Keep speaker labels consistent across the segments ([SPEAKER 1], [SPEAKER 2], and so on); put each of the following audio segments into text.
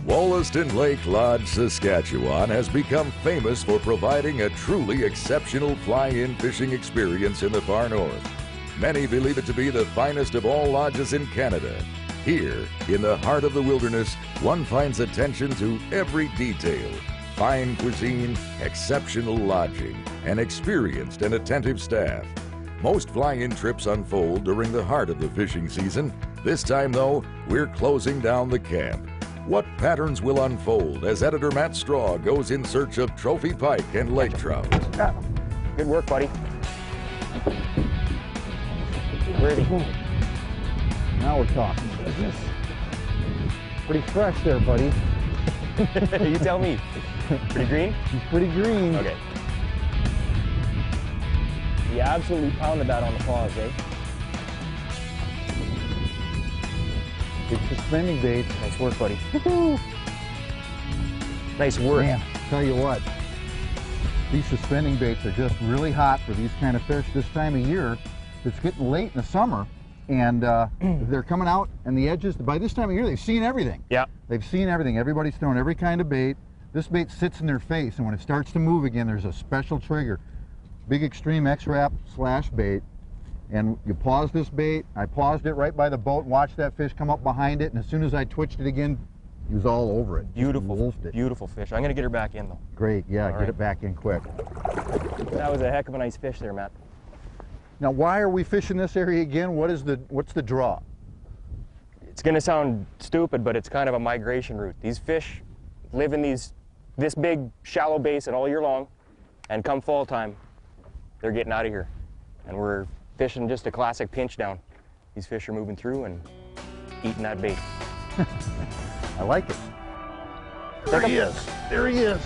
[SPEAKER 1] Wollaston Lake Lodge, Saskatchewan has become famous for providing a truly exceptional fly-in fishing experience in the far north. Many believe it to be the finest of all lodges in Canada. Here, in the heart of the wilderness, one finds attention to every detail. Fine cuisine, exceptional lodging, and experienced and attentive staff. Most fly-in trips unfold during the heart of the fishing season. This time, though, we're closing down the camp. What patterns will unfold as editor Matt Straw goes in search of trophy pike and lake trout?
[SPEAKER 2] Good work, buddy. Ready.
[SPEAKER 3] Now we're talking business. Pretty fresh there, buddy.
[SPEAKER 2] You tell me. Pretty green?
[SPEAKER 3] He's pretty green.
[SPEAKER 2] Okay. You absolutely pounded that on the paws, eh?
[SPEAKER 3] Big suspending bait.
[SPEAKER 2] Nice work, buddy. Nice work.
[SPEAKER 3] Man, tell you what, these suspending baits are just really hot for these kind of fish this time of year. It's getting late in the summer, and they're coming out, and the edges, by this time of year, they've seen everything. Yeah. They've seen everything. Everybody's throwing every kind of bait. This bait sits in their face, and when it starts to move again, there's a special trigger. Big Extreme X-Wrap slash bait. And you pause this bait. I paused it right by the boat and watched that fish come up behind it, and as soon as I twitched it again, he was all over it.
[SPEAKER 2] Beautiful, beautiful fish. I'm going to get her back in, though.
[SPEAKER 3] Great, yeah, get it back in quick.
[SPEAKER 2] That was a heck of a nice fish there, Matt.
[SPEAKER 3] Now, why are we fishing this area again? What's the draw?
[SPEAKER 2] It's going to sound stupid, but it's kind of a migration route. These fish live in this big, shallow basin all year long, and come fall time, they're getting out of here. And we're fishing just a classic pinch down. These fish are moving through and eating that bait.
[SPEAKER 3] I like it. There he is. There he is.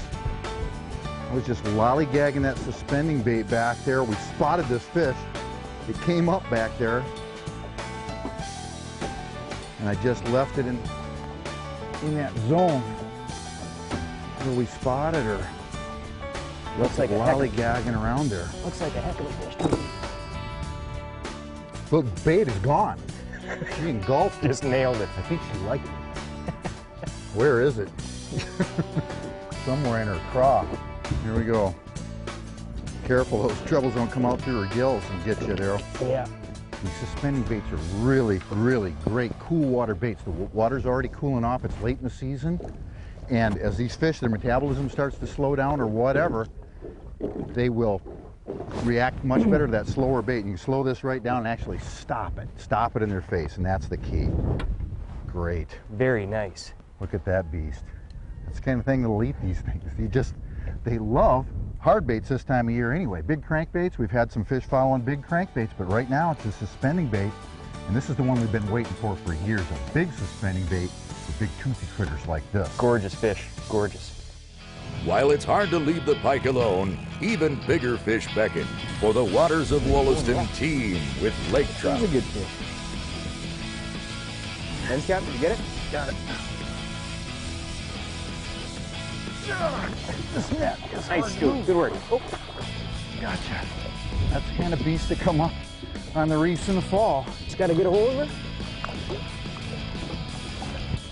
[SPEAKER 3] I was just lollygagging that suspending bait back there. We spotted this fish. It came up back there. And I just left it in that zone where we spotted her. Looks like lollygagging around there.
[SPEAKER 2] Looks like a heck of a fish.
[SPEAKER 3] But the bait is gone. She engulfed it.
[SPEAKER 2] Just nailed it.
[SPEAKER 3] I think she liked it. Where is it? Somewhere in her craw. Here we go. Careful, those trebles don't come out through her gills and get you there.
[SPEAKER 2] Yeah.
[SPEAKER 3] These suspending baits are really, really great cool water baits. The water's already cooling off. It's late in the season. And as these fish, their metabolism starts to slow down or whatever, they will react much better to that slower bait. You can slow this right down and actually stop it. Stop it in their face, and that's the key. Great.
[SPEAKER 2] Very nice.
[SPEAKER 3] Look at that beast. That's the kind of thing that'll eat these things. They love hard baits this time of year anyway. Big crankbaits, we've had some fish following big crankbaits, but right now it's a suspending bait, and this is the one we've been waiting for years. A big suspending bait with big toothy critters like this.
[SPEAKER 2] Gorgeous fish, gorgeous.
[SPEAKER 1] While it's hard to leave the pike alone, even bigger fish beckon, for the waters of Wollaston teem with lake trout.
[SPEAKER 2] That's a good fish. Lens cap, did you get it?
[SPEAKER 3] Got it. This net is
[SPEAKER 2] nice, good work. Oh.
[SPEAKER 3] Gotcha. That's the kind of beast that come up on the reefs in the fall.
[SPEAKER 2] Just got to get a hold of it.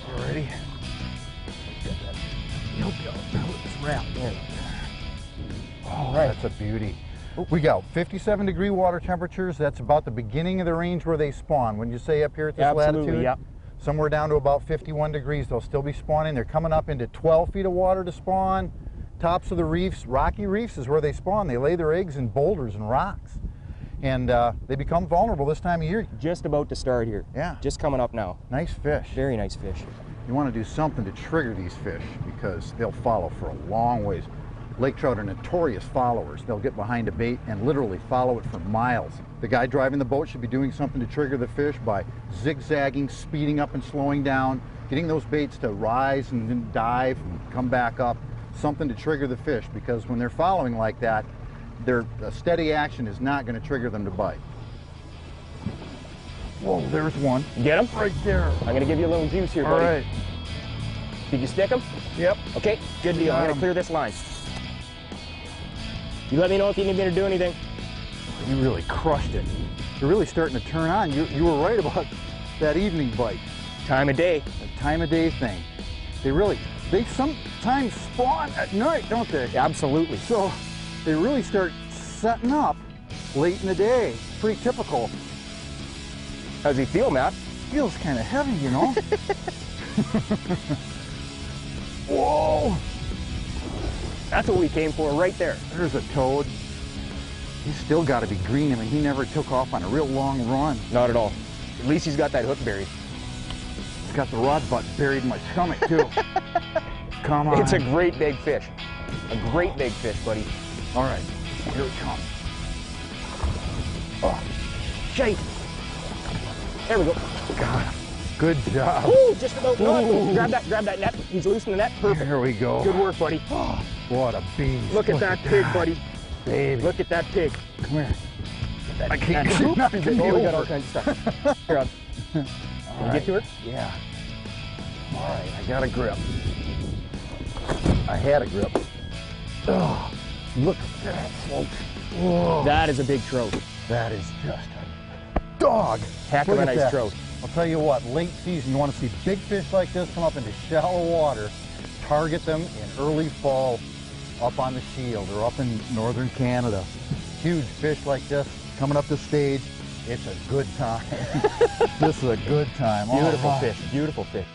[SPEAKER 3] You ready? Nope, it's wrapped in. All right. That's a beauty. We got 57-degree water temperatures. That's about the beginning of the range where they spawn. When you say up here at this latitude,
[SPEAKER 2] yeah.
[SPEAKER 3] Somewhere down to about 51 degrees, they'll still be spawning. They're coming up into 12 feet of water to spawn. Tops of the reefs, rocky reefs is where they spawn. They lay their eggs in boulders and rocks. And they become vulnerable this time of year.
[SPEAKER 2] Just about to start here.
[SPEAKER 3] Yeah.
[SPEAKER 2] Just coming up now.
[SPEAKER 3] Nice fish.
[SPEAKER 2] Very nice fish.
[SPEAKER 3] You want to do something to trigger these fish because they'll follow for a long ways. Lake trout are notorious followers. They'll get behind a bait and literally follow it for miles. The guy driving the boat should be doing something to trigger the fish by zigzagging, speeding up and slowing down, getting those baits to rise and then dive and come back up. Something to trigger the fish, because when they're following like that, a steady action is not going to trigger them to bite. Whoa, there's one.
[SPEAKER 2] Get him?
[SPEAKER 3] Right there.
[SPEAKER 2] I'm going to give you a little juice here, buddy.
[SPEAKER 3] All right.
[SPEAKER 2] Did you stick him?
[SPEAKER 3] Yep.
[SPEAKER 2] Okay, good deal. I'm going to clear this line. You let me know if you need me to do anything.
[SPEAKER 3] You really crushed it. You're really starting to turn on. You were right about that evening bite.
[SPEAKER 2] Time of day.
[SPEAKER 3] The time of day thing. They sometimes spawn at night, don't they?
[SPEAKER 2] Absolutely.
[SPEAKER 3] So they really start setting up late in the day. Pretty typical.
[SPEAKER 2] How's he feel, Matt?
[SPEAKER 3] Feels kind of heavy, you know? Whoa!
[SPEAKER 2] That's what we came for right there.
[SPEAKER 3] There's a toad. He's still got to be green. I mean, he never took off on a real long run.
[SPEAKER 2] Not at all. At least he's got that hook buried.
[SPEAKER 3] He's got the rod butt buried in my stomach, too. Come on.
[SPEAKER 2] It's a great big fish. A great big fish, buddy.
[SPEAKER 3] All right, here it comes.
[SPEAKER 2] Oh, shake. There we go.
[SPEAKER 3] Got him. Good job.
[SPEAKER 2] Ooh, just about.
[SPEAKER 3] Ooh.
[SPEAKER 2] Grab that net. He's loose in the net. Perfect.
[SPEAKER 3] There we go.
[SPEAKER 2] Good work, buddy.
[SPEAKER 3] Oh, what a beast.
[SPEAKER 2] Look at that pig, buddy.
[SPEAKER 3] Baby.
[SPEAKER 2] Look at that pig.
[SPEAKER 3] Come here.
[SPEAKER 2] That,
[SPEAKER 3] I can't
[SPEAKER 2] that-
[SPEAKER 3] get nothing to
[SPEAKER 2] Oh, we got
[SPEAKER 3] over.
[SPEAKER 2] all kinds of stuff. Here, on. Can you get to her?
[SPEAKER 3] Yeah. All right, I got a grip. I had a grip. Oh, look at that, folks. Whoa.
[SPEAKER 2] That is a big trout.
[SPEAKER 3] That is just a dog.
[SPEAKER 2] Heck
[SPEAKER 3] Look
[SPEAKER 2] of a
[SPEAKER 3] at
[SPEAKER 2] nice
[SPEAKER 3] that.
[SPEAKER 2] trout.
[SPEAKER 3] I'll tell you what, late season, you want to see big fish like this come up into shallow water, target them in early fall up on the Shield or up in northern Canada. Huge fish like this coming up the stage, it's a good time. This is a good time.
[SPEAKER 2] Beautiful
[SPEAKER 3] All right.
[SPEAKER 2] fish. Beautiful fish.